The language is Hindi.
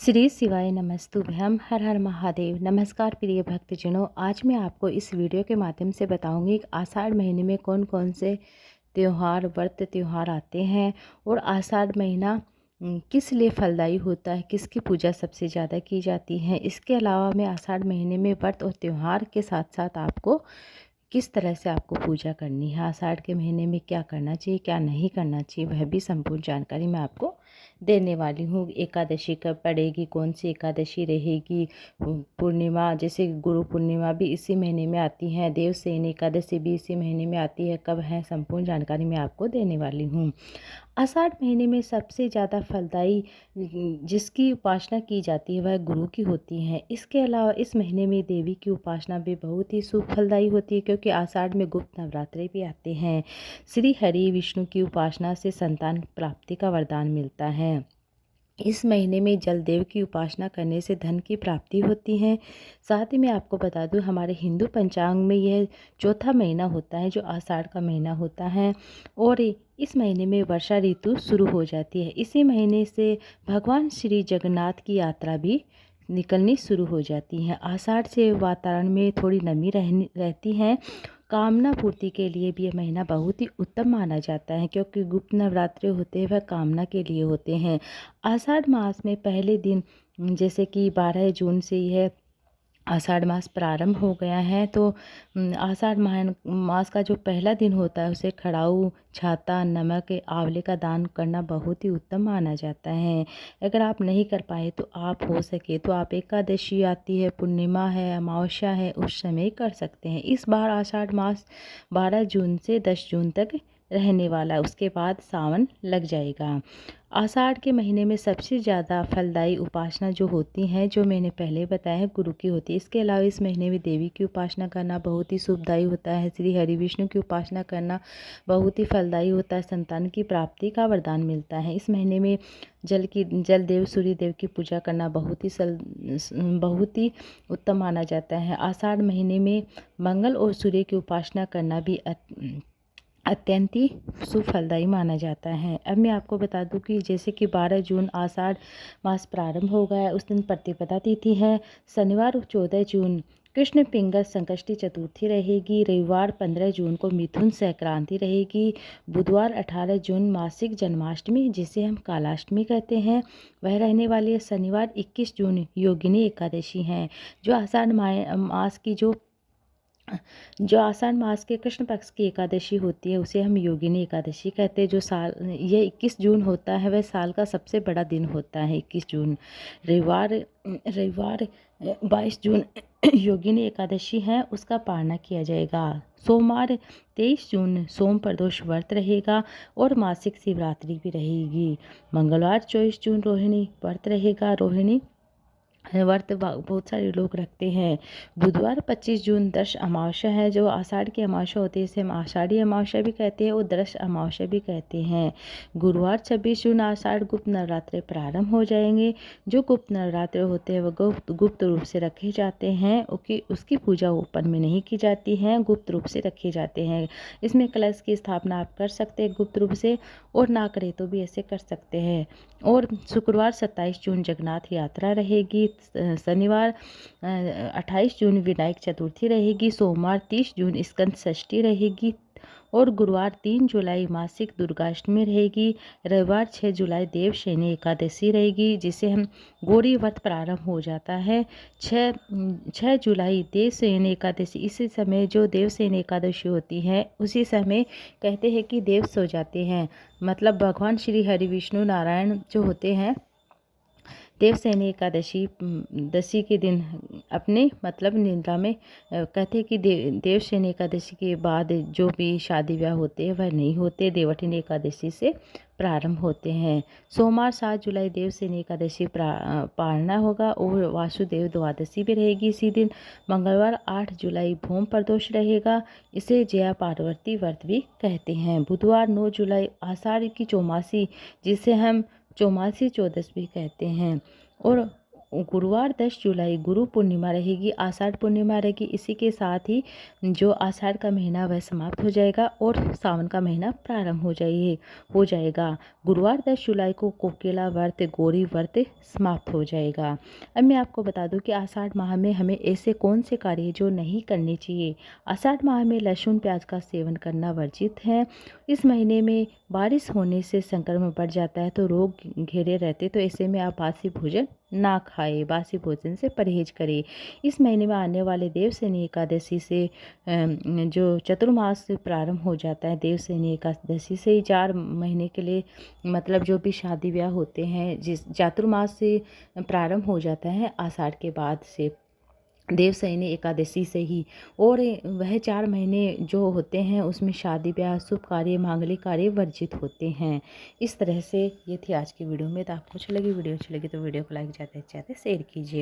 श्री शिवाय नमस्तुभ्यम। हर हर महादेव। नमस्कार प्रिय भक्तजनों, आज मैं आपको इस वीडियो के माध्यम से बताऊंगी कि आषाढ़ महीने में कौन कौन से त्यौहार व्रत त्यौहार आते हैं और आषाढ़ महीना किस लिए फलदायी होता है, किसकी पूजा सबसे ज़्यादा की जाती है। इसके अलावा मैं आषाढ़ महीने में व्रत और त्यौहार के साथ साथ आपको किस तरह से आपको पूजा करनी है, आषाढ़ के महीने में क्या करना चाहिए क्या नहीं करना चाहिए, वह भी संपूर्ण जानकारी मैं आपको देने वाली हूँ। एकादशी कब पड़ेगी, कौन सी एकादशी रहेगी, पूर्णिमा जैसे गुरु पूर्णिमा भी इसी महीने में आती है, देवसेन एकादशी भी इसी महीने में आती है, कब है संपूर्ण जानकारी मैं आपको देने वाली हूँ। आषाढ़ महीने में सबसे ज़्यादा फलदायी जिसकी उपासना की जाती है वह गुरु की होती है। इसके अलावा इस महीने में देवी की उपासना भी बहुत ही शुभ फलदायी होती है, क्योंकि आषाढ़ में गुप्त नवरात्रे भी आते हैं। श्री हरि विष्णु की उपासना से संतान प्राप्ति का वरदान मिलता है। इस महीने में जलदेव की उपासना करने से धन की प्राप्ति होती है। साथ ही मैं आपको बता दूं, हमारे हिंदू पंचांग में यह चौथा महीना होता है जो आषाढ़ का महीना होता है, और इस महीने में वर्षा ऋतु शुरू हो जाती है। इसी महीने से भगवान श्री जगन्नाथ की यात्रा भी निकलनी शुरू हो जाती है। आषाढ़ से वातावरण में थोड़ी नमी रहती है। कामना पूर्ति के लिए भी यह महीना बहुत ही उत्तम माना जाता है, क्योंकि गुप्त नवरात्रे होते हैं वह कामना के लिए होते हैं। आषाढ़ मास में पहले दिन जैसे कि 12 जून से यह आषाढ़ मास प्रारंभ हो गया है, तो आषाढ़ मास का जो पहला दिन होता है उसे खड़ाऊ, छाता, नमक, आंवले का दान करना बहुत ही उत्तम माना जाता है। अगर आप नहीं कर पाए तो आप हो सके तो आप एकादशी आती है, पूर्णिमा है, अमावस्या है, उस समय कर सकते हैं। इस बार आषाढ़ मास 12 जून से 10 जून तक रहने वाला है, उसके बाद सावन लग जाएगा। आषाढ़ के महीने में सबसे ज़्यादा फलदायी उपासना जो होती हैं, जो मैंने पहले बताया है, गुरु की होती है। इसके अलावा इस महीने में देवी की उपासना करना बहुत ही शुभदायी होता है। श्री हरि विष्णु की उपासना करना बहुत ही फलदायी होता है, संतान की प्राप्ति का वरदान मिलता है। इस महीने में जल देव सूर्य देव की पूजा करना बहुत ही उत्तम माना जाता है। आषाढ़ महीने में मंगल और सूर्य की उपासना करना भी अत्यंत ही सुफलदायी माना जाता है। अब मैं आपको बता दूं कि जैसे कि 12 जून आषाढ़ मास प्रारंभ हो गया है, उस दिन प्रतिपदा तिथि है। शनिवार 14 जून कृष्ण पिंगल संकष्टी चतुर्थी रहेगी। रविवार 15 जून को मिथुन संक्रांति रहेगी। बुधवार 18 जून मासिक जन्माष्टमी जिसे हम कालाष्टमी कहते हैं वह रहने वाली है। शनिवार 21 जून योगिनी एकादशी है। जो आषाढ़ मास की जो आषाढ़ मास के कृष्ण पक्ष की एकादशी होती है उसे हम योगिनी एकादशी कहते हैं। जो साल ये 21 जून होता है वह साल का सबसे बड़ा दिन होता है। 21 जून रविवार 22 जून योगिनी एकादशी है, उसका पारणा किया जाएगा। सोमवार 23 जून सोम प्रदोष व्रत रहेगा और मासिक शिवरात्रि भी रहेगी। मंगलवार 24 जून रोहिणी व्रत रहेगा। रोहिणी व्रत बहुत सारे लोग रखते हैं। बुधवार 25 जून दर्श अमावस्या है। जो आषाढ़ की अमावस्या होती है इसे हम आषाढ़ी अमावस्या भी कहते हैं और दर्श अमावस्या भी कहते हैं। गुरुवार 26 जून आषाढ़ गुप्त नवरात्रे प्रारंभ हो जाएंगे। जो गुप्त नवरात्रे होते हैं वह गुप्त रूप से रखे जाते हैं, उसकी पूजा ओपन में नहीं की जाती है, गुप्त रूप से रखे जाते हैं। इसमें कलश की स्थापना आप कर सकते हैं गुप्त रूप से, और ना करें तो भी ऐसे कर सकते हैं। और शुक्रवार 27 जून जगन्नाथ यात्रा रहेगी। शनिवार 28 जून विनायक चतुर्थी रहेगी। सोमवार 30 जून स्कंद षष्ठी रहेगी और गुरुवार 3 जुलाई मासिक दुर्गाष्टमी रहेगी। रविवार 6 जुलाई देवशयनी एकादशी रहेगी जिसे हम गौरी व्रत प्रारंभ हो जाता है। 6 जुलाई देवशयनी एकादशी। इसी समय जो देवशयनी एकादशी होती है उसी समय कहते हैं कि देव सो जाते हैं, मतलब भगवान श्री हरि विष्णु नारायण जो होते हैं देवशयनी एकादशी के दिन अपने मतलब निद्रा में कहते हैं कि देवशयनी एकादशी के बाद जो भी शादी ब्याह होते हैं वह नहीं होते, देवठिनी एकादशी से प्रारंभ होते हैं। सोमवार 7 जुलाई देवशयनी एकादशी पारना होगा और वासुदेव द्वादशी भी रहेगी इसी दिन। मंगलवार 8 जुलाई भूम प्रदोष रहेगा, इसे जया पार्वती व्रत भी कहते हैं। बुधवार 9 जुलाई आषाढ़ की चौमासी जिसे हम चौमासी चौदस भी कहते हैं। और गुरुवार 10 जुलाई गुरु पूर्णिमा रहेगी, आषाढ़ पूर्णिमा रहेगी। इसी के साथ ही जो आषाढ़ का महीना वह समाप्त हो जाएगा और सावन का महीना प्रारंभ हो जाएगा। गुरुवार 10 जुलाई को कोकिला व्रत, गौरी व्रत समाप्त हो जाएगा। अब मैं आपको बता दूं कि आषाढ़ माह में हमें ऐसे कौन से कार्य जो नहीं करने चाहिए। आषाढ़ माह में लहसुन प्याज का सेवन करना वर्जित है। इस महीने में बारिश होने से संक्रमण बढ़ जाता है, तो रोग घेरे रहते, तो ऐसे में आप बासी भोजन ना खाएं, बासी भोजन से परहेज करें। इस महीने में आने वाले देवशयनी एकादशी से जो चतुर्मास प्रारंभ हो जाता है, देवशयनी एकादशी से ही 4 महीने के लिए, मतलब जो भी शादी ब्याह होते हैं, जिस चातुर्मास से प्रारंभ हो जाता है आषाढ़ के बाद से, देवशयनी एकादशी से ही। और वह 4 महीने जो होते हैं उसमें शादी ब्याह, शुभ कार्य, मांगलिक कार्य वर्जित होते हैं। इस तरह से ये थी आज की वीडियो में। तो आपको अच्छी लगी, वीडियो अच्छी लगी तो वीडियो को लाइक ज़्यादा से ज़्यादा शेयर कीजिए।